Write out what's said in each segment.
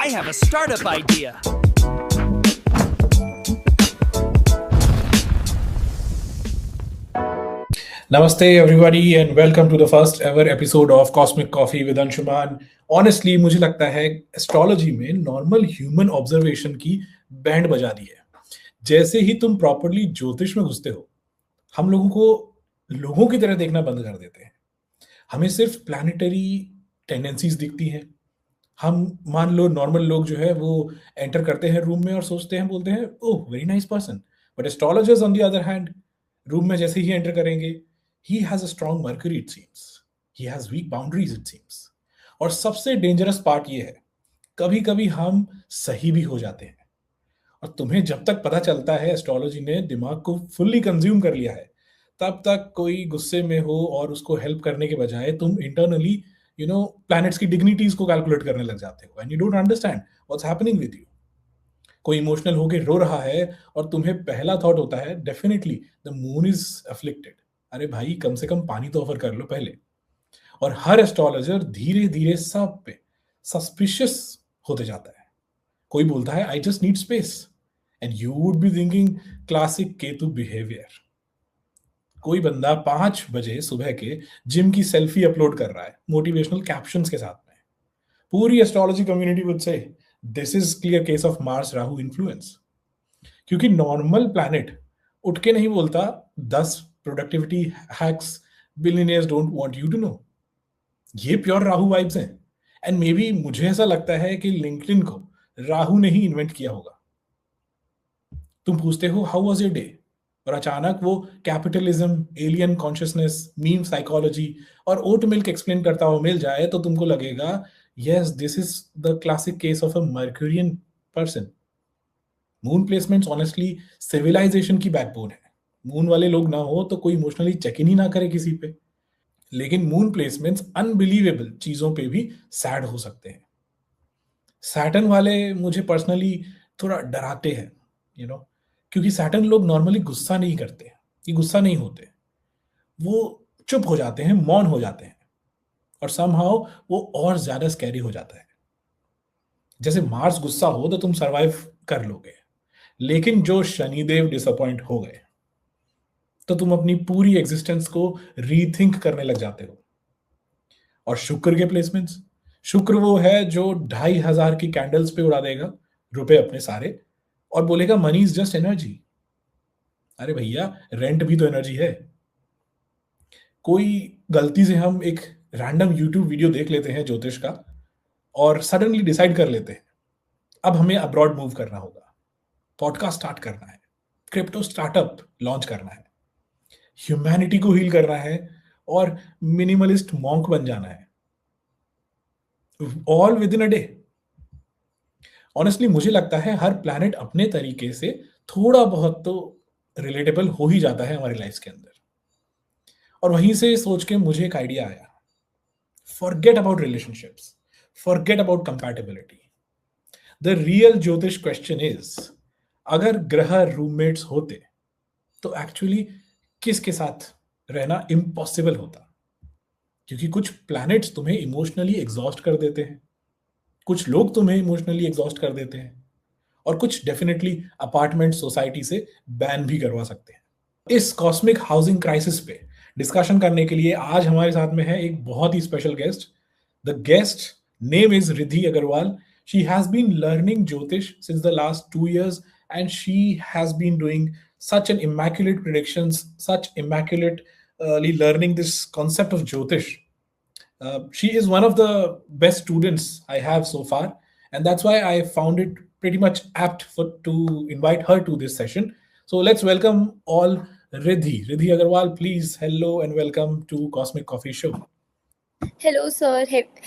I have a startup idea. Namaste, everybody, and welcome to the first ever episode of Cosmic Coffee with Anshuman. Honestly, मुझे लगता है astrology में normal human observation की band बजा दी है. जैसे ही तुम प्रॉपरली ज्योतिष में घुसते हो, हम लोगों को लोगों की तरह देखना बंद कर देते हैं. हमें सिर्फ प्लानिटरी टेंडेंसीज दिखती हैं. हम मान लो नॉर्मल लोग जो है वो एंटर करते हैं रूम में और सोचते हैं, बोलते हैं, oh very nice person. But astrologers on the other hand, room में जैसे ही एंटर करेंगे, he has a strong mercury it seems, he has week boundaries it seems. और सबसे डेंजरस पार्ट ये है, कभी कभी हम सही भी हो जाते हैं. और तुम्हें जब तक पता चलता है एस्ट्रोलॉजी ने दिमाग को फुल्ली कंज्यूम कर लिया है, तब तक कोई गुस्से में हो और उसको हेल्प करने के बजाय तुम इंटरनली प्लैनेट्स की डिग्निटीज को कैलकुलेट करने लग जाते हो, and you don't understand what's happening with you. कोई इमोशनल होके रो रहा है और तुम्हें पहला थॉट होता है, definitely the moon is afflicted. अरे भाई, कम से कम पानी तो ऑफर कर लो पहले. और हर एस्ट्रोलॉजर धीरे धीरे सब पे सस्पिशियस होते जाता है. कोई बोलता है, I just need space, and you would be thinking classic Ketu behaviour. कोई बंदा 5 बजे सुबह के जिम की सेल्फी अपलोड कर रहा है मोटिवेशनल कैप्शंस के साथ में. पूरी astrology community would say this is clear case of Mars Rahu influence. क्योंकि नॉर्मल प्लैनेट उठ के नहीं बोलता 10 productivity hacks billionaires don't want you to know. ये प्योर राहु वाइब्स हैं. एंड मे बी मुझे ऐसा लगता है कि लिंक्डइन को राहु ने ही इन्वेंट किया होगा. तुम पूछते हो हाउ वाज योर डे, और अचानक वो capitalism, alien consciousness, meme psychology और ओट मिल्क एक्सप्लेन करता हुआ मिल जाए तो तुमको लगेगा, yes this is the classic case of a Mercurian person. Moon placements honestly civilisation की बैकबोन है. मून वाले लोग ना हो तो कोई इमोशनली चेक इन ही ना करे किसी पे. लेकिन मून प्लेसमेंट्स अनबिलीवेबल चीजों पे भी सैड हो सकते हैं. सैटर्न वाले मुझे पर्सनली थोड़ा डराते हैं, क्योंकि सैटर्न लोग नॉर्मली गुस्सा नहीं करते. ये गुस्सा नहीं होते, वो चुप हो जाते हैं, मौन हो जाते हैं. और समहाउ वो और ज्यादा स्कैरी हो जाता है. जैसे मार्स गुस्सा हो तो तुम सरवाइव कर लोगे, लेकिन जो शनिदेव डिसअपॉइंट हो गए तो तुम अपनी पूरी एग्जिस्टेंस को रीथिंक करने लग जाते हो. और शुक्र के प्लेसमेंट्स, शुक्र वो है जो 2,500 की कैंडल्स पे उड़ा देगा रुपए अपने सारे और बोलेगा मनी इज जस्ट एनर्जी. अरे भैया, रेंट भी तो एनर्जी है. कोई गलती से हम एक रैंडम यूट्यूब वीडियो देख लेते हैं ज्योतिष का और सडनली डिसाइड कर लेते हैं अब हमें अब्रॉड मूव करना होगा, पॉडकास्ट स्टार्ट करना है, क्रिप्टो स्टार्टअप लॉन्च करना है, ह्यूमैनिटी को हील करना है और मिनिमलिस्ट मॉन्क बन जाना है, all with in a day. Honestly मुझे लगता है हर प्लैनेट अपने तरीके से थोड़ा बहुत तो रिलेटेबल हो ही जाता है हमारी लाइफ के अंदर. और वहीं से सोच के मुझे एक आइडिया आया, forget about relationships, forget about compatibility. The real ज्योतिष क्वेश्चन इज, अगर ग्रह रूममेट्स होते तो एक्चुअली किसके साथ रहना इम्पॉसिबल होता. क्योंकि कुछ प्लैनेट्स तुम्हें इमोशनली एग्जॉस्ट कर देते हैं, कुछ लोग तुम्हें इमोशनली एग्जॉस्ट कर देते हैं, और कुछ डेफिनेटली अपार्टमेंट सोसाइटी से बैन भी करवा सकते हैं. इस कॉस्मिक हाउसिंग क्राइसिस पे डिस्कशन करने के लिए आज हमारे साथ में है एक बहुत ही special guest. The guest name is Riddhi Agarwal. She has been learning jyotish since the last 2 years and she has been doing such an immaculate predictions, such immaculately learning this concept of Jyotish. She is one of the best students I have so far, and that's why I found it pretty much apt to invite her to this session. So let's welcome all Riddhi. Riddhi Agarwal, please hello and welcome to Cosmic Coffee Show. Hello, sir.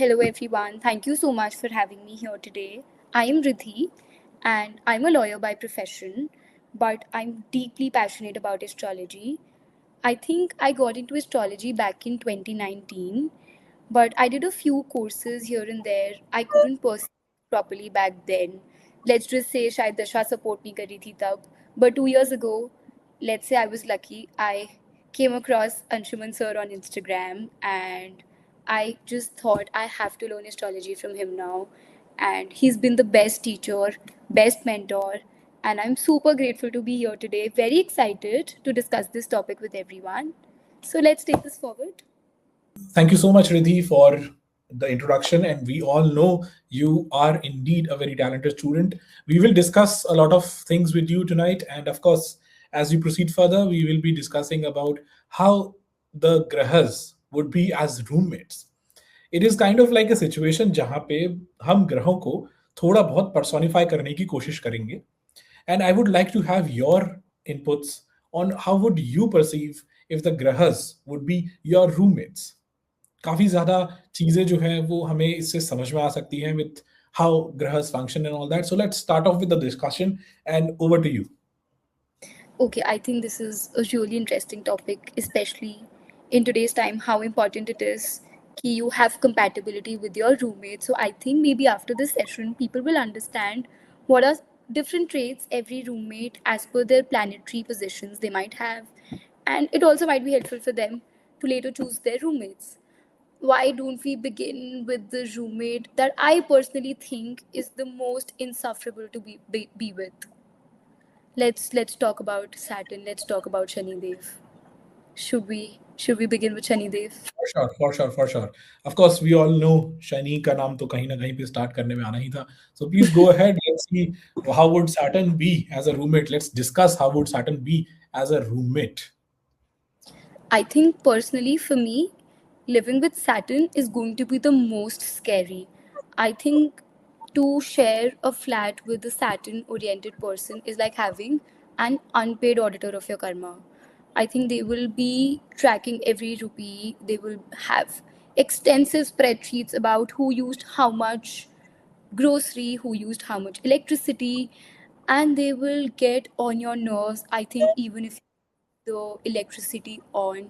Hello, everyone. Thank you so much for having me here today. I am Riddhi, and I'm a lawyer by profession, but I'm deeply passionate about astrology. I think I got into astrology back in 2019, but I did a few courses here and there. I couldn't pursue properly back then. Let's just say शायद दशा support नहीं कर रही थी तब. But 2 years ago, let's say I was lucky. I came across Anshuman sir on Instagram, and I just thought I have to learn astrology from him now. and he's been the best teacher, best mentor, and I'm super grateful to be here today. Very excited to discuss this topic with everyone. So let's take this forward. Thank you so much, Riddhi, for the introduction. And we all know you are indeed a very talented student. We will discuss a lot of things with you tonight. And of course, as we proceed further, we will be discussing about how the grahas would be as roommates. It is kind of like a situation जहां पे हम ग्रहों को थोड़ा बहुत personify करने की कोशिश करेंगे and I would like to have your inputs on how would you perceive if the grahas would be your roommates. काफी ज्यादा चीजें जो है वो हमें इससे समझ में आ सकती हैं with how grahas function and all that. So let's start off with the discussion and over to you. Okay, I think this is a really interesting topic, especially in today's time, how important it is कि you have compatibility with your roommate. So I think maybe after this session, people will understand what are different traits every roommate as per their planetary positions they might have. And it also might be helpful for them to later choose their roommates. Why don't we begin with the roommate that I personally think is the most insufferable to be with? Let's talk about Saturn. Let's talk about Shani Dev. Should we begin with Shani Dev? For sure. Of course, we all know Shani का नाम तो कहीं ना कहीं पे start करने में आना ही था. So please go ahead. Let's see how would Saturn be as a roommate. Let's discuss how would Saturn be as a roommate. I think personally for me, living with Saturn is going to be the most scary. I think to share a flat with a Saturn oriented person is like having an unpaid auditor of your karma. I think they will be tracking every rupee. They will have extensive spreadsheets about who used how much grocery, who used how much electricity, and they will get on your nerves. I think even if the electricity on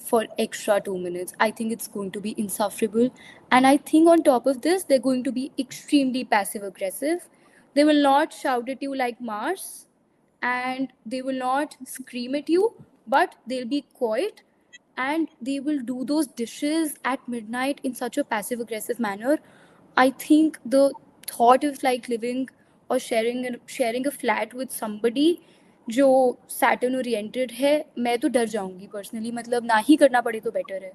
for extra 2 minutes, I think it's going to be insufferable. And I think on top of this, they're going to be extremely passive aggressive. They will not shout at you like Mars, and they will not scream at you, but they'll be quiet, and they will do those dishes at midnight in such a passive aggressive manner. I think the thought of like living or sharing a flat with somebody जो Saturn oriented है, मैं तो डर जाऊंगी personally. मतलब ना ही करना पड़े तो बेटर है.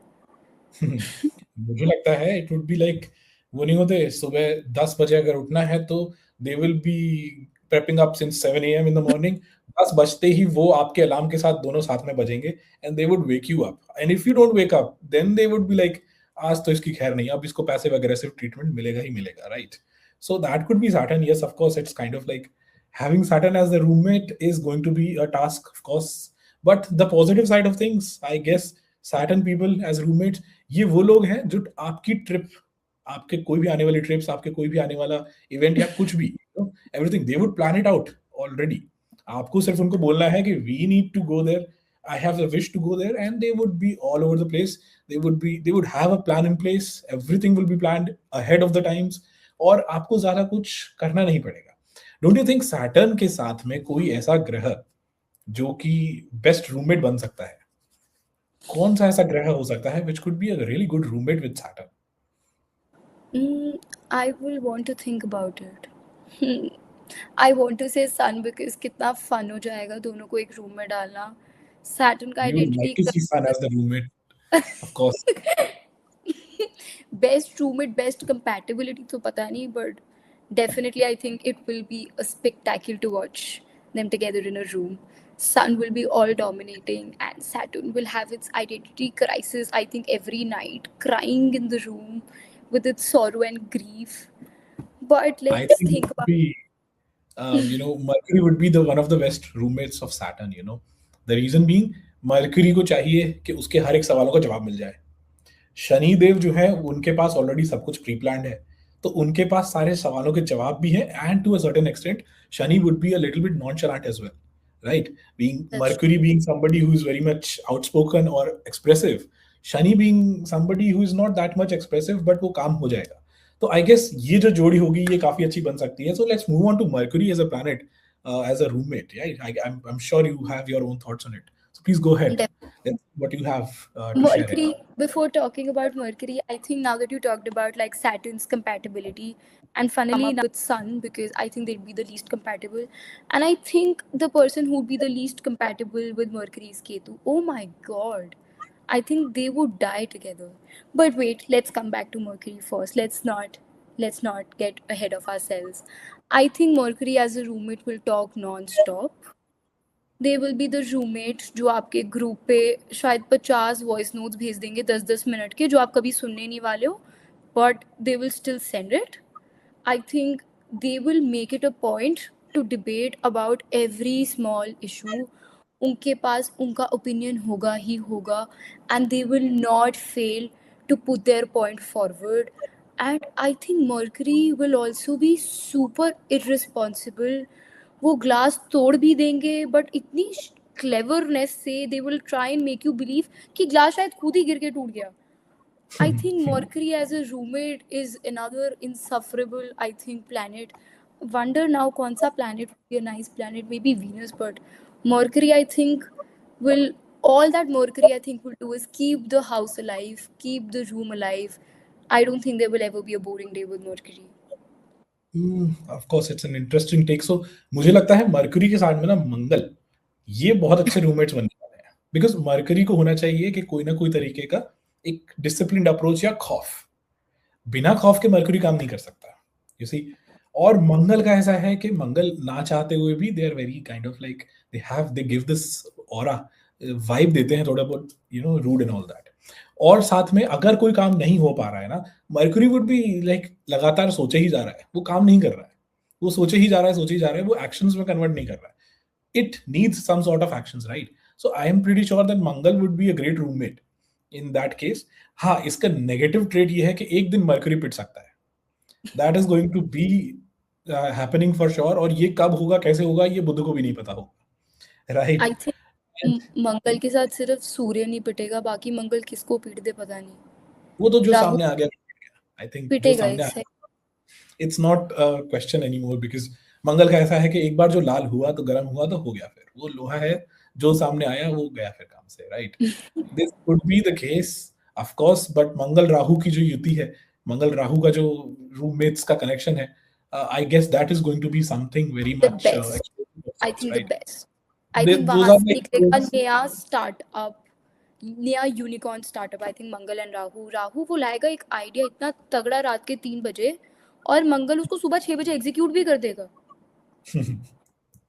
मुझे लगता है इट वुड बी लाइक वो नहीं होते सुबह 10 बजे अगर उठना है तो they will be prepping up since 7 AM in the morning. 10 बजते ही वो आपके अलार्म के साथ दोनों साथ में बजेंगे and they would wake you up. And if you don't wake up then they would be like आज तो इसकी खैर नहीं, अब इसको पैसिव अग्रेसिव ट्रीटमेंट मिलेगा ही मिलेगा, right? So that could be Saturn. Yes, of course, it's kind of like having Saturn as the roommate is going to be a task, of course. But the positive side of things, I guess, Saturn people as roommates, ये वो लोग हैं जो आपकी trip, आपके कोई भी आने वाली ट्रिप्स, आपके कोई भी आने वाला इवेंट या कुछ भी, everything they would plan it out already. आपको सिर्फ उनको बोलना है कि we need to go there. I have a wish to go there, and they would be all over the place. They would have a plan in place. Everything will be planned ahead of the times. और आपको ज्यादा कुछ करना नहीं पड़ेगा. Don't you think Saturn के साथ में कोई ऐसा ग्रह जो कि बेस्ट रूममेट बन सकता है? कौन सा ऐसा ग्रह हो सकता है which could be a really good roommate with Saturn? I will want to think about it. I want to say sun because कितना फन हो जाएगा दोनों को एक रूम में डालना. सैटर्न का You would like to see Sun as the roommate, of course. Best roommate best compatibility तो पता नहीं, but definitely I think it will be a spectacle to watch them together in a room. Sun will be all dominating and Saturn will have its identity crisis, I think, every night, crying in the room with its sorrow and grief. But I let's think think it would about be, Mercury would be the one of the best roommates of Saturn. The reason being, Mercury को चाहिए कि उसके हर एक सवालों का जवाब मिल जाए. शनि देव जो है उनके पास ऑलरेडी सब कुछ प्री प्लान्ड है, तो उनके पास सारे सवालों के जवाब भी है. And to a certain extent Shani would be a little bit nonchalant as well, right? Being Mercury being somebody who is very much outspoken or expressive, Shani being somebody who is not that much expressive, but वो काम हो जाएगा. तो I guess ये जो जोड़ी होगी ये काफी अच्छी बन सकती है. So let's move on to Mercury as a planet, as a roommate. Yeah, I'm sure you have your own thoughts on it, so please go ahead. That's what you have to share here. Mercury, before talking about Mercury, I think now that you talked about like Saturn's compatibility, and funnily now with Sun, because I think they'd be the least compatible. And I think the person who'd be the least compatible with Mercury is Ketu. Oh my god. I think they would die together. But wait, let's come back to Mercury first. Let's not get ahead of ourselves. I think Mercury as a roommate will talk non-stop. They will be the roommate जो आपके group पे शायद 50 voice notes भेज देंगे 10-10 minute के जो आप कभी सुनने नहीं वाले हो but they will still send it I think they will make it a point to debate about every small issue उनके पास उनका ओपिनियन होगा ही होगा and they will not fail to put their point forward and I think Mercury will also be super irresponsible वो glass तोड़ भी देंगे बट इतनी क्लेवरनेस से they will try and make you believe कि ग्लास शायद खुद ही गिर के टूट गया I think Mercury as a roommate is another insufferable, I think, planet. Wonder now kaun sa planet would be a nice planet, maybe Venus, but Mercury, I think, will all that Mercury, I think, will do is keep the house alive, keep the room alive. I don't think there will ever be a boring day with Mercury. Of course, it's an interesting take. So मुझे लगता है mercury के साथ में ना मंगल ये बहुत अच्छे रूममेट्स बनने वाले हैं बिकॉज मरकरी को होना चाहिए कि कोई ना कोई तरीके का एक डिसिप्लिन्ड अप्रोच या खौफ बिना खौफ के मरकरी काम नहीं कर सकता यू सी और मंगल का ऐसा है कि मंगल ना चाहते हुए भी they are very kind of like they give this aura vibe देते हैं थोड़ा बहुत you know rude and all that और साथ में अगर कोई काम नहीं हो पा रहा है ना मरकरी वुड बी लाइक लगातार सोचे ही जा रहा है वो काम नहीं कर रहा है वो सोचे ही जा रहा है सोचे ही जा रहा है वो एक्शंस में कन्वर्ट नहीं कर रहा है it needs some sort of actions right so I am pretty sure that Mangal would be a great roommate in that case हाँ इसका नेगेटिव ट्रेड ये है कि एक दिन मरकरी पिट सकता है that is going to be happening for sure और ये कब होगा कैसे होगा ये बुद्ध को भी नहीं पता होगा राइट I think मंगल के साथ सिर्फ सूर्य नहीं पिटेगा बाकी मंगल किसको पीट दे पता नहीं वो तो जो राहु सामने आ गया आई थिंक जो पिटेगा सामने आ exactly. It's not a question anymore because Mangal का ऐसा है कि एक बार जो लाल हुआ तो गर्म हुआ तो हो गया फिर वो लोहा है जो सामने आया वो गया फिर काम से right this could be the case of course but Mangal Rahu की जो युति है मंगल राहु का जो रूममेट्स का कनेक्शन है I guess that is going to be something very The much best. I think the right best. I think those वहां are से like निकलेगा नया स्टार्टअप नया unicorn startup I think Mangal and Rahu Rahu वो लाएगा एक आइडिया इतना तगड़ा रात के 3 बजे और मंगल उसको सुबह 6 बजे एग्जीक्यूट भी कर देगा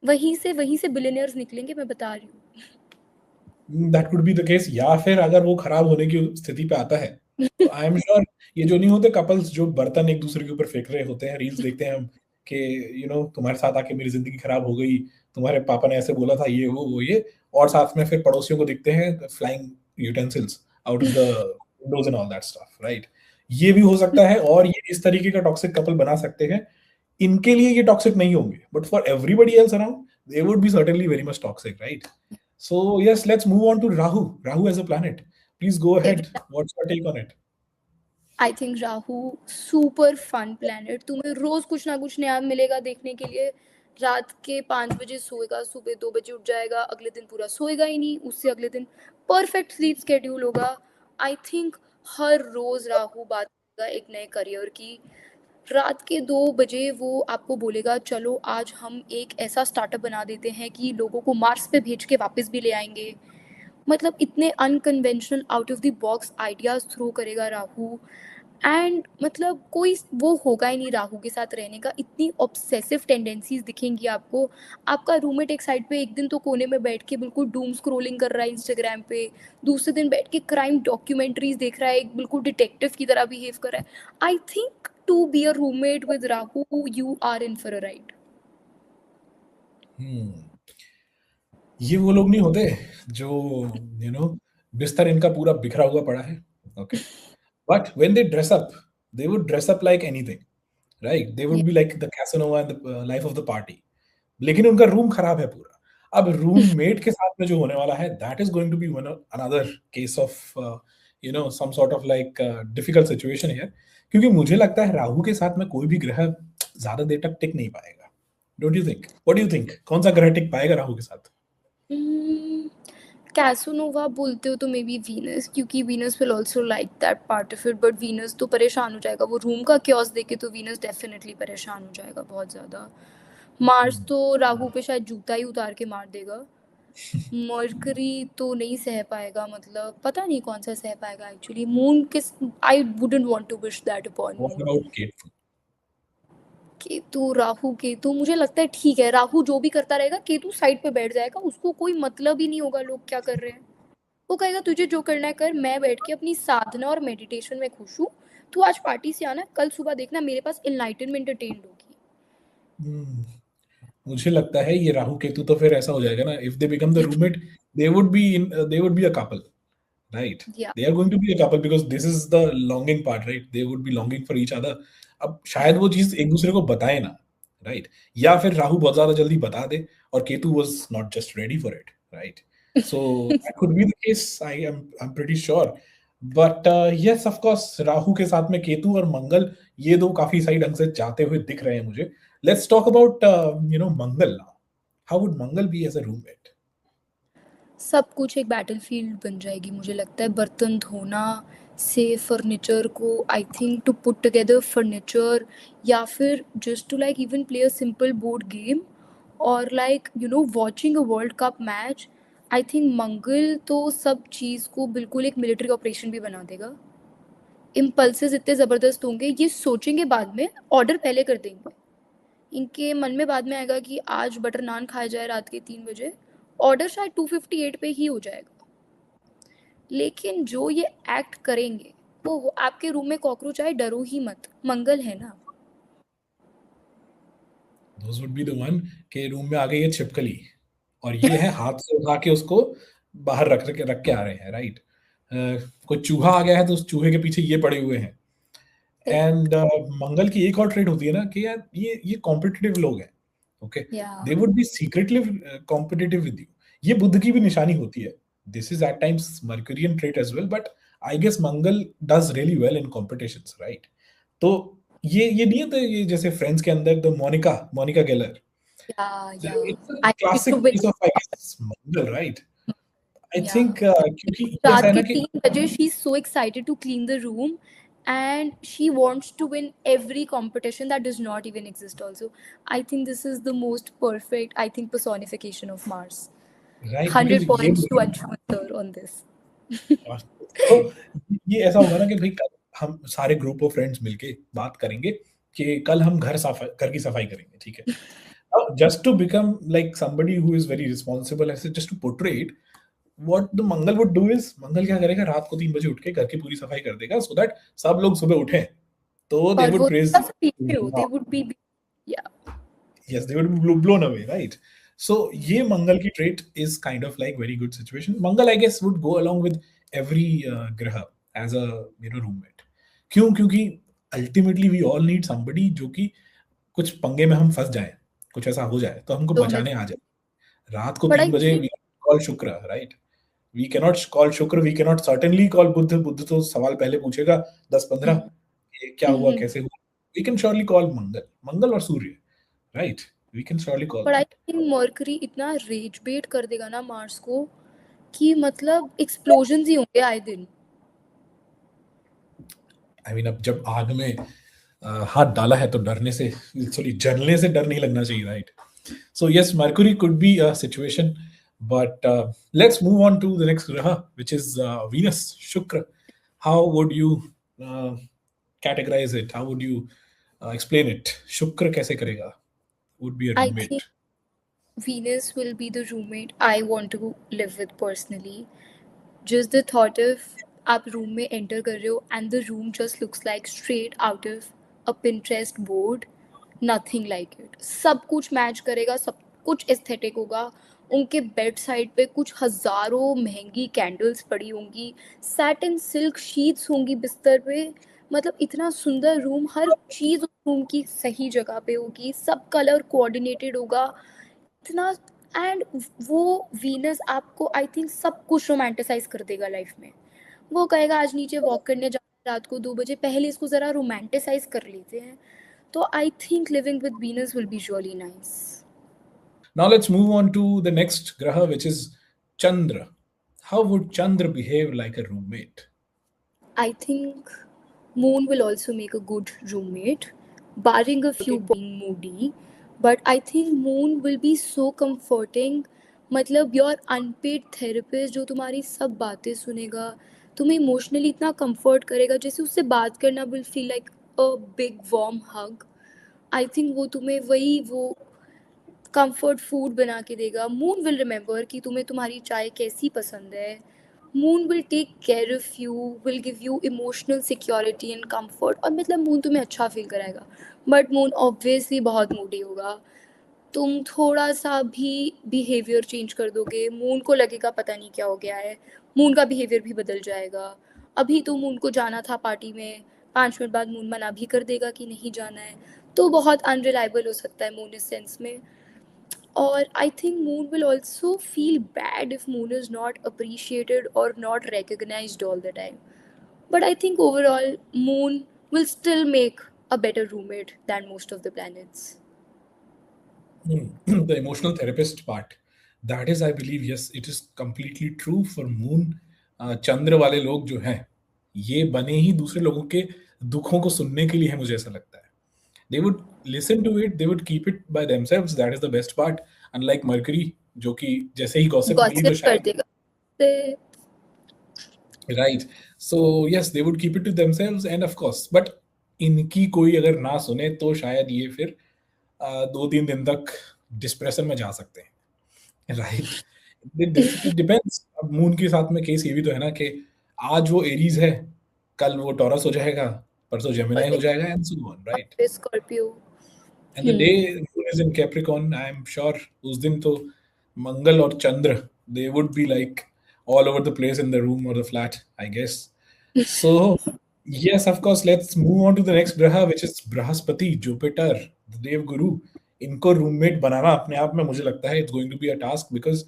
वहीं से बिलियनियर्स निकलेंगे मैं बता रही हूँ that could be the case या फिर अगर वो खराब होने की स्थिति पे आता है तो आई एम श्योर ये जो नहीं होते कपल्स जो बर्तन एक दूसरे के ऊपर फेंक रहे होते हैं रील्स देखते हैं हम कि यू नो तुम्हारे साथ आके मेरी जिंदगी खराब हो गई तुम्हारे पापा ने ऐसे बोला था ये वो ये और साथ में फिर पड़ोसियों को दिखते हैं flying utensils out of the Windows and all that stuff right ये भी हो सकता है और ये इस तरीके का टॉक्सिक कपल बना सकते हैं इनके लिए ये टॉक्सिक नहीं होंगे but for everybody else around they would B certainly very much toxic right So yes, let's move on to Rahu. Rahu as a planet. Please go ahead. What's your take on it? I think Rahu super fun planet तुम्हें रोज कुछ ना कुछ नया मिलेगा देखने के लिए रात के 5 बजे सोएगा सुबह 2 बजे उठ जाएगा अगले दिन पूरा सोएगा ही नहीं उससे अगले दिन परफेक्ट स्लीप स्केड्यूल होगा आई थिंक हर रोज राहु बात करेगा एक नए करियर की रात के 2 बजे वो आपको बोलेगा चलो आज हम एक ऐसा स्टार्टअप बना देते हैं कि लोगों को मार्स पे भेज के वापस भी ले आएंगे मतलब इतने unconventional out of the box ideas throw करेगा राहु एंड मतलब कोई वो होगा ही नहीं राहु के साथ रहने का इतनी ऑब्सेसिव टेंडेंसीज दिखेंगी आपको आपका रूममेट एक साइड पे एक दिन तो कोने में बैठ के बिल्कुल डूम स्क्रोलिंग कर रहा है इंस्टाग्राम पे दूसरे दिन बैठ के क्राइम डॉक्यूमेंट्रीज देख रहा है एक बिल्कुल डिटेक्टिव की तरह बिहेव कर रहा है I think to be a roommate with Rahu you are in for a ride ये वो लोग नहीं होते जो यू नो बिस्तर इनका पूरा बिखरा हुआ पड़ा है okay but when they dress up they would dress up like anything right they would be like the Casanova and the life of the party लेकिन उनका रूम खराब है पूरा अब रूममेट के साथ में जो होने वाला है that is going to be one another case of you know some sort of like difficult situation here क्योंकि मुझे लगता है राहु के साथ में कोई भी ग्रह ज्यादा देर तक टिक नहीं पाएगा don't you think what do you think कौन सा ग्रह टिक पाएगा राहु के साथ कैसोनोवा बोलते हो तो मे बी वीनस, क्योंकि Venus will also like that part of it, but Venus तो परेशान हो जाएगा, वो रूम का क्योस देखे तो वीनस डेफिनेटली परेशान हो जाएगा बहुत ज़्यादा। मार्स तो राहु पे शायद जूता ही उतार के मार देगा। मरकरी तो नहीं सह पाएगा, मतलब पता नहीं कौन सा सह पाएगा actually. Moon kiss, I wouldn't want to wish that upon What moon. about Ketu? Ketu, Rahu Ketu मुझे लगता है ठीक है, राहु जो भी करता रहेगा केतु साइड पे बैठ जाएगा, उसको कोई मतलब ही नहीं होगा लोग क्या कर रहे हैं। वो कहेगा तुझे जो करना है कर, मैं बैठ के अपनी साधना और मेडिटेशन में खुश हूँ। तू आज पार्टी से आना, कल सुबह देखना मेरे पास इनलाइटनमेंट अटेंड होगी। Hmm. मुझे लगता है ये राहु केतु तो फिर ऐसा हो जाएगा ना, if they become the roommate they would be a couple, right? या they are going to be a couple because this is the longing part, right? They would be longing for each other. अब शायद वो चीज एक दूसरे को बताए ना, राइट? या फिर राहु बहुत ज्यादा जल्दी बता दे और Ketu was not just ready for it, right? So that could be the case, I am pretty sure. But yes, of course Rahu के साथ में केतु और मंगल, ये दो काफी सही ढंग से जाते हुए दिख रहे हैं मुझे। Let's talk about Mangal now. How would Mangal be as a roommate? सब कुछ एक बैटलफील्ड बन जाएगी मुझे लगता है। बर्तन धोना से फर्नीचर को, I think to put together furniture, या फिर just to like even play a simple board game, और like watching a world cup match. I think Mangal तो सब चीज़ को बिल्कुल एक मिलिट्री ऑपरेशन भी बना देगा। इम्पल्सेस इतने ज़बरदस्त होंगे, ये सोचेंगे बाद में, ऑर्डर पहले कर देंगे। इनके मन में बाद में आएगा कि आज बटर नान खाया जाए रात के 3 बजे, ऑर्डर शायद 258 पे ही हो जाएगा। लेकिन जो ये एक्ट करेंगे, वो आपके रूम में कॉकरोच आए डरो ही मत, मंगल है ना। दोस वुड बी द वन के रूम में आ गई है छिपकली और ये है हाथ से उठा के उसको बाहर रख के आ रहे हैं, राइट? कोई चूहा आ गया है तो उस चूहे के पीछे ये पड़े हुए हैं। एंड मंगल की एक और ट्रेड होती है ना कि यार ये कॉम्पिटिटिव लोग हैं, ओके? या they would be secretly competitive with you. ये बुद्ध की भी निशानी होती है। This is at times Mercurian trait as well, but I guess Mangal does really well in competitions, right? तो ये नहीं है, तो ये जैसे फ्रेंड्स के अंदर द मोनिका मोनिका गेलर, या it's a I need to classic win. Case of I guess Mangal, right? I या थिंक क्योंकि ये ऐसा रात है के ना कि 3 बजे she is so excited to clean the room, and she wants to win every competition that does not even exist also. I think this is the most perfect, I think, personification of Mars. Right, because 100 ये points to Anshu sir on this. तो ये ऐसा होगा ना कि भाई कल हम सारे ग्रुप ऑफ फ्रेंड्स मिलके बात करेंगे कि कल हम घर की सफाई करेंगे, ठीक है? Now, just to become like somebody who is very responsible, ऐसे just to portray it, what the Mangal would do is, मंगल क्या करेगा, रात को 3 बजे उठ के घर की पूरी सफाई कर देगा, so that सब लोग सुबह उठें तो they और would वो praise, सब पीछे हो, they would be, yeah. yes, they would be blown away, right? So ये मंगल की trait is kind of like very good situation. Mangal I guess would go along with every ग्रह as a roommate. क्यों? क्योंकि ultimately we all need somebody जो कि कुछ पंगे में हम फंस जाएं, कुछ ऐसा हो जाए तो हमको तो हमें, बचाने आ जाए। रात को but I 3 बजे think we call शुक्र, right? We cannot call शुक्र, we cannot certainly call बुध। बुध तो सवाल पहले पूछेगा 10-15 कि क्या हुआ, कैसे हुआ। We can surely call मंगल, मंगल और सूर्य, right? We can surely call but I them. think mercury इतना रेज बेट कर देगा ना मार्स को कि मतलब एक्सप्लोजन ही होंगे आए दिन। I mean, अब जब आग में हाथ डाला है तो डरने से, सॉरी, जलने से डर नहीं लगना चाहिए, right? So yes, Mercury could be a situation, but let's move on to the next graha, which is Venus, Shukra. How would you uh, categorize it? How would you explain it? Shukra कैसे करेगा? Would be a I think roommate. Venus will be the roommate I want to live with personally. Just the thought of आप room में enter कर रहे हो and the room just looks like straight out of a Pinterest board, nothing like it. सब कुछ match करेगा, सब कुछ एस्थेटिक होगा। उनके बेड साइड पे कुछ हज़ारों महंगी कैंडल्स पड़ी होंगी, सैटिन सिल्क शीट्स होंगी बिस्तर पे। मतलब इतना सुंदर रूम, हर चीज़ रूम की सही जगह पे होगी, सब कलर कोऑर्डिनेटेड होगा इतना। एंड वो वीनस आपको आई थिंक सब कुछ रोमांटिसाइज कर देगा लाइफ में। वो कहेगा आज नीचे वॉक करने जा रात को 2 बजे, पहले इसको ज़रा रोमांटिसाइज कर लेते हैं। तो I think living with Venus will be really nice. Now let's move on to the next graha, which is Chandra. how would Chandra behave like a roommate? I think Moon will also make a good roommate, barring a few being moody. But I think Moon will be so comforting. मतलब your unpaid therapist जो तुम्हारी सब बातें सुनेगा, तुम्हें emotionally इतना comfort करेगा, जैसे उससे बात करना will feel like a big warm hug. I think वो तुम्हें वही वो कंफर्ट फूड बना के देगा. मून विल रिमेंबर कि तुम्हें तुम्हारी चाय कैसी पसंद है. Moon will take care of you, will give you emotional security and comfort. और मतलब मून तुम्हें अच्छा फील कराएगा. बट मून ऑब्वियसली बहुत मूडी होगा. तुम थोड़ा सा भी बिहेवियर चेंज कर दोगे, मून को लगेगा पता नहीं क्या हो गया है. मून का बिहेवियर भी बदल जाएगा. अभी तो मून को जाना था पार्टी में, 5 मिनट बाद मून मना भी कर देगा कि नहीं जाना है. तो बहुत अनरिलायबल हो सकता है मून इस सेंस में. Or I think Moon will also feel bad if Moon is not appreciated or not recognized all the time. But I think overall, Moon will still make a better roommate than most of the planets. The emotional therapist part. That is, I believe, yes, it is completely true for Moon. चंद्र वाले लोग जो हैं, ये बने ही दूसरे लोगों के दुखों को सुनने के लिए है, मुझे ऐसा लगता है. They would listen to it, they would keep it by themselves. That is the best part. Unlike Mercury, जो कि जैसे ही gossip मिली तो Gossip कर शायद देगा. ते- right. So yes, they would keep it to themselves, and of course, but इनकी कोई अगर ना सुने तो शायद ये फिर 2-3 दिन तक डिस्प्रेशन में जा सकते हैं. राइट. It depends. अब मून के साथ में केस ये भी तो है ना कि आज वो एरीज है, कल वो टॉरस हो जाएगा, परसों जेमिनाई हो जाएगा, and so on. Right. Scorpio. And the day Moon is in Capricorn, I'm sure उस दिन तो मंगल और चंद्र, they would be like all over the place in the room or the flat, I guess. So yes, of course, let's move on to the next graha, which is Brahaspati, Jupiter, the Dev Guru. इनको roommate बनाना अपने आप में मुझे लगता है it's going to be a task because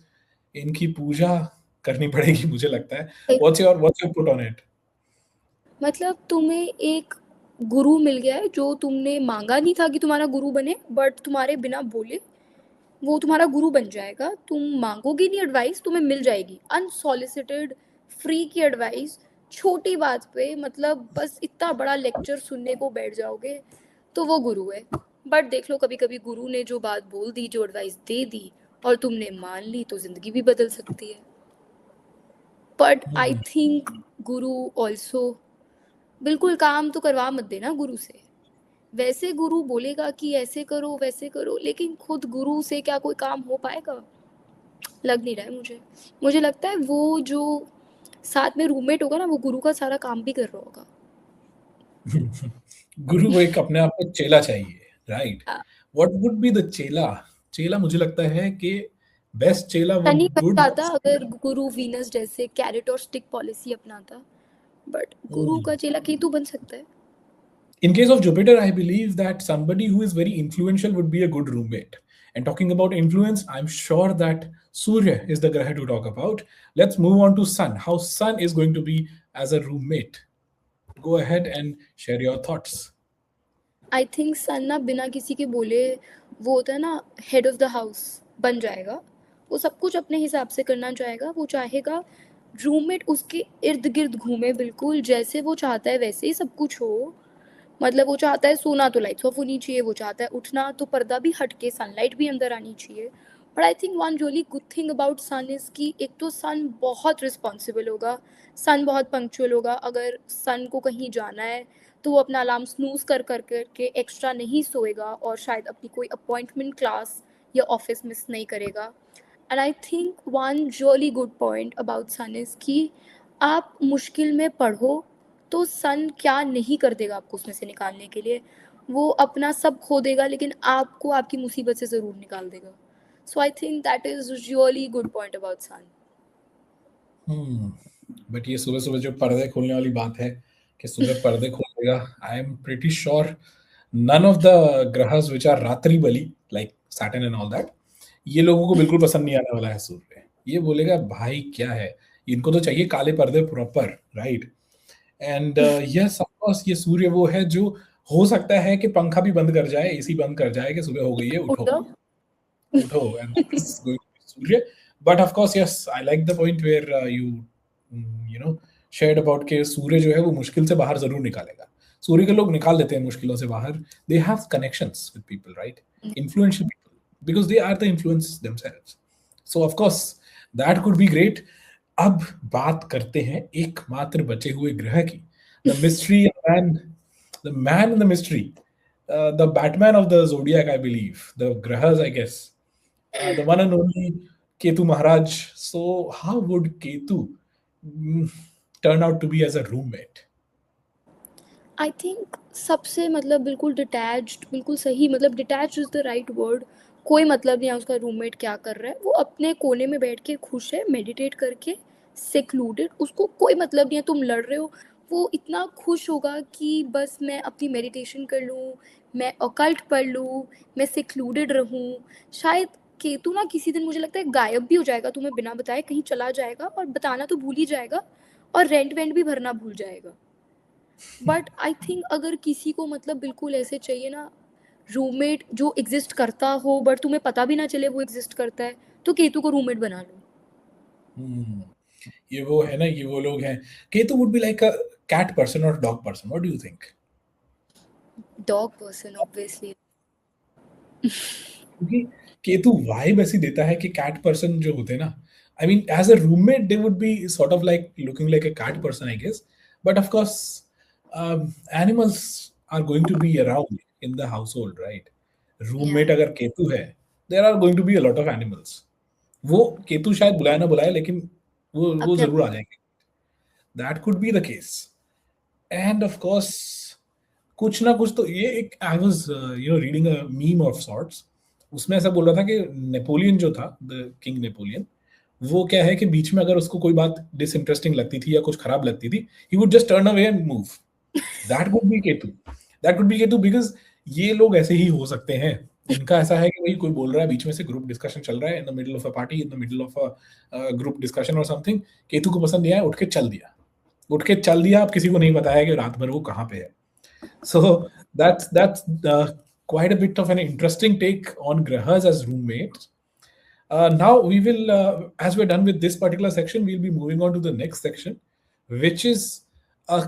इनकी पूजा करनी पड़ेगी, मुझे लगता है. What's your put on it? मतलब तुम्हें एक गुरु मिल गया है जो तुमने मांगा नहीं था कि तुम्हारा गुरु बने, बट तुम्हारे बिना बोले वो तुम्हारा गुरु बन जाएगा. तुम मांगोगे नहीं एडवाइस, तुम्हें मिल जाएगी अनसॉलिसिटेड, फ्री की एडवाइस, छोटी बात पे. मतलब बस इतना बड़ा लेक्चर सुनने को बैठ जाओगे, तो वो गुरु है. बट देख लो, कभी कभी गुरु ने जो बात बोल दी, जो एडवाइस दे दी और तुमने मान ली, तो जिंदगी भी बदल सकती है. But I think Guru also, बिल्कुल काम तो करवा मत देना गुरु से. वैसे गुरु बोलेगा कि ऐसे करो वैसे करो, लेकिन खुद गुरु से क्या कोई काम हो पाएगा? लग नहीं रहा है मुझे. मुझे लगता है वो जो साथ में रूममेट होगा ना, वो गुरु का सारा काम भी कर रहा होगा. गुरु को एक अपने आप में चेला चाहिए. Right. What would be the चेला? चेला मुझे लगता है कि बेस्ट चेला सनी बन वुड जाता अगर गुरु वीनस जैसे कैरेट और स्टिक पॉलिसी अपनाता. बट गुरु का चेला केतु बन सकता है. In case of Jupiter, I believe that somebody who is very influential would be a good roommate. And talking about influence, I'm sure that Surya is the graha to talk about. Let's move on to Sun. How Sun is going to be as a roommate. Go ahead and share your thoughts. I think sun ना बिना किसी के बोले, वो होता है ना head of the house, बन जाएगा. वो सब कुछ अपने हिसाब से करना चाहेगा. वो चाहेगा रूममेट उसके इर्द गिर्द घूमे, बिल्कुल जैसे वो चाहता है वैसे ही सब कुछ हो. मतलब वो चाहता है सोना तो लाइट्स ऑफ होनी चाहिए, वो चाहता है उठना तो पर्दा भी हट के सनलाइट भी अंदर आनी चाहिए. But I think one really good thing about sun is कि एक तो सन बहुत रिस्पॉन्सिबल होगा, सन बहुत पंक्चुअल होगा. अगर सन को कहीं जाना है तो वो अपना अलार्म स्नूज कर कर करके एक्स्ट्रा नहीं सोएगा, और शायद अपनी कोई अपॉइंटमेंट, क्लास या ऑफिस मिस नहीं करेगा. And I think one really good point about sun is कि आप मुश्किल में पढ़ो तो सन क्या नहीं कर देगा आपको उसमें से निकालने के लिए. वो अपना सब खो देगा, लेकिन आपको आपकी मुसीबत से ज़रूर निकाल देगा. So I think that is really good point about sun. But ये सुबह सुबह जो पर्दे खोलने वाली बात है कि सुबह पर्दे खोलेगा, I am pretty sure none of the grahas which are रात्रि बली like Saturn and all that, ये लोगों को बिल्कुल पसंद नहीं आने वाला है सूर्य. ये बोलेगा भाई क्या है, इनको तो चाहिए काले पर्दे proper. Right. And yes, of course, ये सूर्य वो है जो हो सकता है कि पंखा भी बंद कर जाए, एसी बंद कर जाए कि सुबह हो गई है, उठो उठो. उठो. And Surya. But of course, yes, I like the point where you know shared about कि सूर्य जो है वो मुश्किल से बाहर जरूर निकालेगा. सूर्य के लोग निकाल देते हैं मुश्किलों से बाहर. They have connections with people, right? Influential people, because they are the influence themselves. So of course that could be great. अब बात करते हैं एकमात्र बचे हुए ग्रह की. The mystery man, the man in the mystery, the Batman of the zodiac, I believe. The grahas, I guess. The one and only Ketu Maharaj. So, how would Ketu mm, turn out to be as a roommate? I think सबसे मतलब बिल्कुल detached, बिल्कुल सही, मतलब detached is the right word. कोई मतलब नहीं है उसका रूममेट क्या कर रहा है, वो अपने कोने में बैठ के खुश है मेडिटेट करके, सेक्लूडेड. उसको कोई मतलब नहीं है तुम लड़ रहे हो. वो इतना खुश होगा कि बस मैं अपनी मेडिटेशन कर लूँ, मैं ऑकल्ट पढ़ लूँ, मैं सेक्लूडेड रहूँ. शायद केतु ना किसी दिन मुझे लगता है गायब भी हो जाएगा, तुम्हें बिना बताए कहीं चला जाएगा और बताना तो भूल ही जाएगा, और रेंट वेंट भी भरना भूल जाएगा. बट आई थिंक अगर किसी को मतलब बिल्कुल ऐसे चाहिए ना, रूममेट जो एग्जिस्ट करता हो बट तुम्हें पता भी ना चले वो एग्जिस्ट करता है, तो केतु को रूममेट बना लो. Hmm. ये वो है ना, ये वो लोग हैं. Ketu would be like a cat person or dog person. What do you think? Dog person obviously. क्योंकि केतु वाइब ऐसी देता है कि कैट पर्सन जो होते हैं ना, I mean as a roommate they would be sort of like looking like a cat person, I guess. But of course animals are going to be around in the household, right? Roommate या अगर केतु है, there are going to be a lot of animals. वो केतु शायद बुलाए ना बुलाए, लेकिन वो अपने जरूर आ जाएंगे. That could be the case. And of course कुछ ना कुछ तो ये एक, I was reading a meme of sorts. उसमें ऐसा बोल रहा था कि नेपोलियन जो था, द किंग नेपोलियन, वो क्या है कि बीच में अगर उसको कोई बात डिसइंटरेस्टिंग लगती थी या कुछ खराब लगती थी, he would just turn away and move. That could B Ketu. That could B Ketu, because ये लोग ऐसे ही हो सकते हैं. इनका ऐसा है कि भाई कोई बोल रहा है बीच में से, ग्रुप डिस्कशन चल रहा है, in the middle of a party, in the middle of a group discussion और समथिंग, केतु को पसंद नहीं आया, उठ के चल दिया. उठ के चल दिया, अब किसी को नहीं बताया कि रात भर वो कहाँ पे है. So that's quite a bit of an interesting take on grahas as roommates. Now we will, as we're done with this particular section, we'll be moving on to the next section, which is a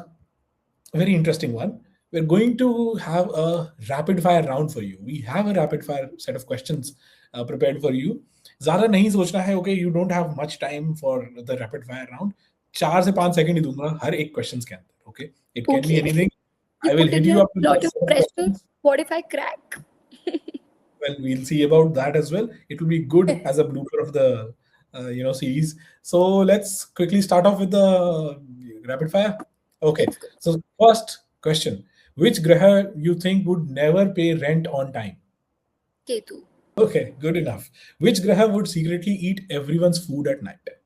very interesting one. We're going to have a rapid fire round for you. We have a rapid fire set of questions prepared for you. ज़्यादा नहीं सोचना है, okay? You don't have much time for the rapid fire round. 4 से 5 second ही दूंगा हर एक questions के अंदर, okay? It can be okay. anything. You I will putting hit me you a up with lot a of set of pressure. questions. What if I crack? Well, we'll see about that as well. It will be good as a blooper of the series. So let's quickly start off with the rapid fire. Okay. Let's go. So first question: which graha you think would never pay rent on time? Ketu. Okay, good enough. Which graha would secretly eat everyone's food at night?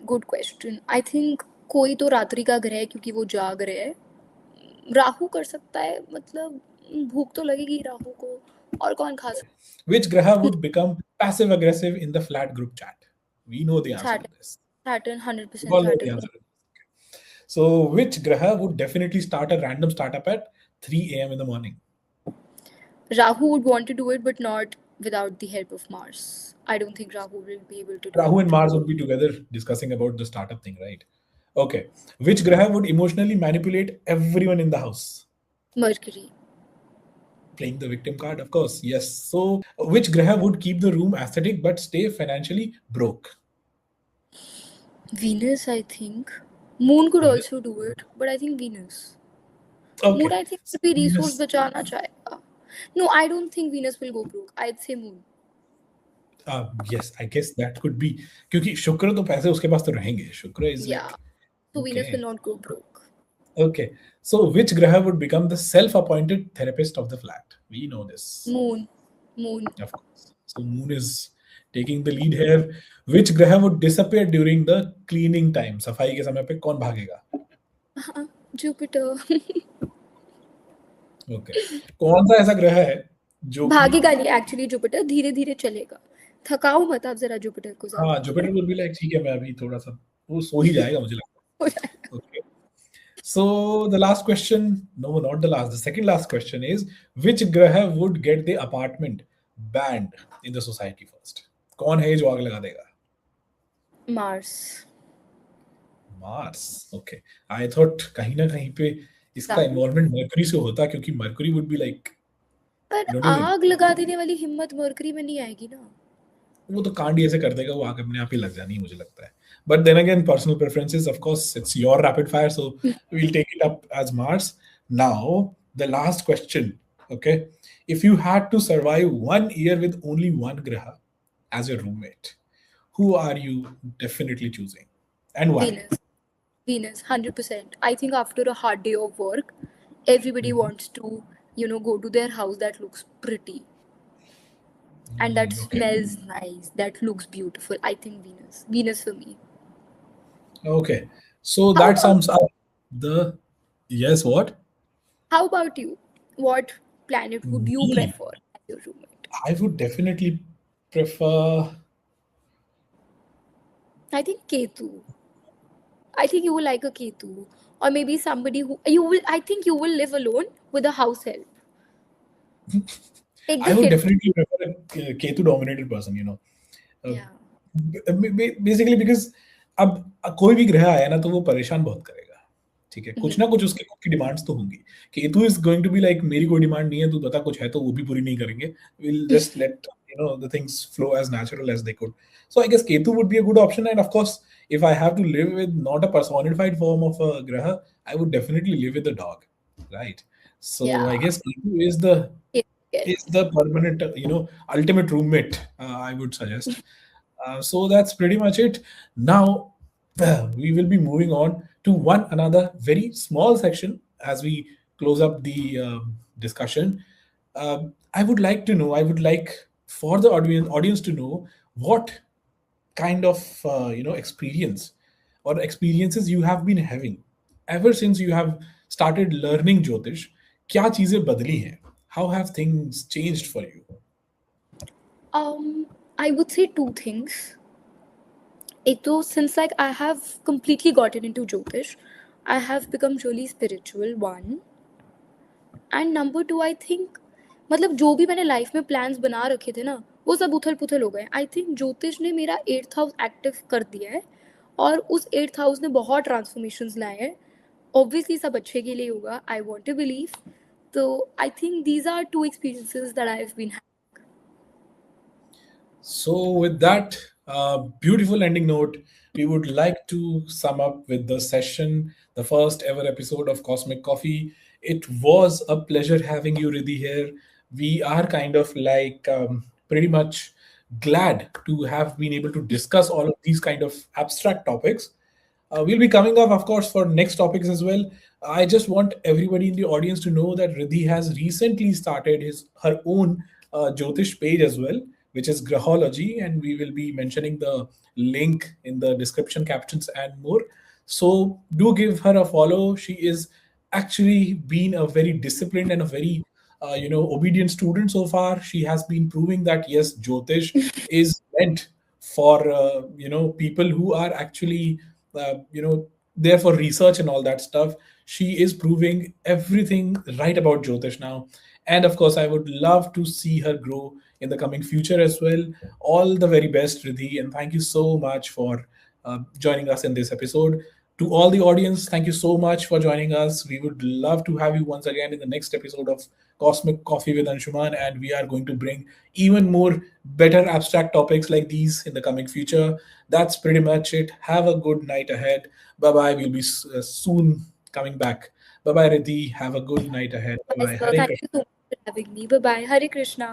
Good question. I think कोई तो रात्रि का ग्रह है क्योंकि वो जाग रहे हैं. राहु कर सकता है, मतलब भूख तो लगेगी राहु को. और कौन खा सकता Which graha would become passive aggressive in the flat group chat? We know the है? answer to Saturn. this. Saturn, We 100% all know the Saturn. answer to this. So, which graha would definitely start a random startup at 3 a.m. in the morning? Rahu would want to do it, but not without the help of Mars. I don't think Rahu will be able to do Rahu and it. Mars would be together discussing about the startup thing, right? Okay. Which graha would emotionally manipulate everyone in the house? Mercury. Playing the victim card, of course. Yes. So, which graha would keep the room aesthetic but stay financially broke? Venus, I think. Moon could Venus. also do it, but I think Venus. Moon, Okay. I think, would be resource Venus. बचाना चाहेगा. No, I don't think Venus will go broke. I'd say Moon. Yes, I guess that could be. क्योंकि शुक्र तो पैसे उसके पास तो रहेंगे. शुक्र is Yeah. like, So Venus okay. will not go broke. Okay. So which graha would become the self-appointed therapist of the flat? We know this. Moon. Moon. Of course. So Moon is taking the lead here. Which graha would disappear during the cleaning time? सफाई के समय पे कौन भागेगा? Jupiter. Okay. कौन सा ऐसा ग्रह है जो कि भागेगा नहीं, एक्चुअली जुपिटर धीरे धीरे चलेगा. थकाओ मत आप जरा जुपिटर को हाँ, ज्यादा. जुपिटर would be like ठीक है, मैं अभी थोड़ा सा वो सो ही जाएगा मुझे लगता हो जाएगा. है. Okay. So the last question, no, not the last, the second last question is which graha would get the apartment banned in the society first? कौन है जो आग लगा देगा? Mars. Mars, okay. I thought कहीं ना कहीं पे इसका Saturn. इन्वॉल्वमेंट मरकरी से होता, क्योंकि मरकरी वुड बी लाइक, पर डोंट यू थिंक? आग लगा देने वाली हिम्मत मरकरी में नहीं आएगी ना। वो तो कांड ही ऐसे कर देगा, वो आग अपने आप ही लग जानी है, मुझे लगता है। But then again, personal preferences, of course it's your rapid fire, so we'll take it up as Mars. Now, the last question, okay? If you had to survive 1 year with only one graha as your roommate, who are you definitely choosing and why? Venus. Venus, 100%. I think after a hard day of work, everybody wants to, go to their house that looks pretty and that Okay. smells nice, that looks beautiful. I think Venus. Venus for me. Okay. So How that about sums up the, yes, what? how about you? What planet would you Me, prefer as your roommate? I would definitely prefer. I think Ketu. I think you will like a Ketu. Or maybe somebody who you will I think you will live alone with a house help. Take the I would hint. definitely prefer a Ketu dominated person, you know. Yeah. Basically because अब कोई भी ग्रह आया ना तो वो परेशान बहुत करेगा, ठीक है? कुछ ना कुछ उसके खुद की डिमांड्स तो होंगी। Ketu is going to be like, मेरी कोई डिमांड नहीं है, तू बता कुछ है तो वो भी पूरी नहीं करेंगे, will just let the things flow as natural as they could. So I guess Ketu would be a good option, and of course if I have to live with not a personified form of a graha, I would definitely live with a dog, right? So I Yeah. guess Ketu is the Yes. permanent, ultimate roommate, I would suggest. So that's pretty much it. Now, we will be moving on to one another very small section as we close up the discussion. I would like to know, I would like for the audience to know what kind of experience or experiences you have been having ever since you have started learning Jyotish. क्या चीजें बदली हैं? How have things changed for you? I would say two things. Since like I have completely gotten into Jyotish, I have become really spiritual, one. And number two, I think मतलब जो भी मैंने life में plans बना रखे थे ना, वो सब उथल पुथल हो गए। आई थिंक ज्योतिष ने मेरा 8th हाउस एक्टिव कर दिया है, और उस 8th हाउस ने बहुत ट्रांसफॉर्मेशंस लाए हैं। ऑब्वियसली सब अच्छे के लिए होगा, आई वांट टू बिलीव। तो I think these are two experiences that I have been having. So, with that beautiful ending note, we would like to sum up with the session, the first ever episode of Cosmic Coffee. It was a pleasure having you, Riddhi, here. We are kind of like pretty much glad to have been able to discuss all of these kind of abstract topics. We'll be coming up, of course, for next topics as well. I just want everybody in the audience to know that Riddhi has recently started her own Jyotish page as well, which is Grahology, and we will be mentioning the link in the description, captions, and more. So do give her a follow. She is actually been a very disciplined and a very obedient student so far. She has been proving that yes, Jyotish is meant for people who are actually there for research and all that stuff. She is proving everything right about Jyotish now. And of course, I would love to see her grow in the coming future as well. All the very best, Riddhi, and thank you so much for joining us in this episode. To all the audience, thank you so much for joining us. We would love to have you once again in the next episode of Cosmic Coffee with Anshuman, and we are going to bring even more better abstract topics like these in the coming future. That's pretty much it. Have a good night ahead. Bye bye. We'll be soon coming back. Bye bye, Riddhi. Have a good night ahead. Bye Bye, bye. sir. Hare Thank Krishna. you so much for having me. Bye bye. Hare Krishna.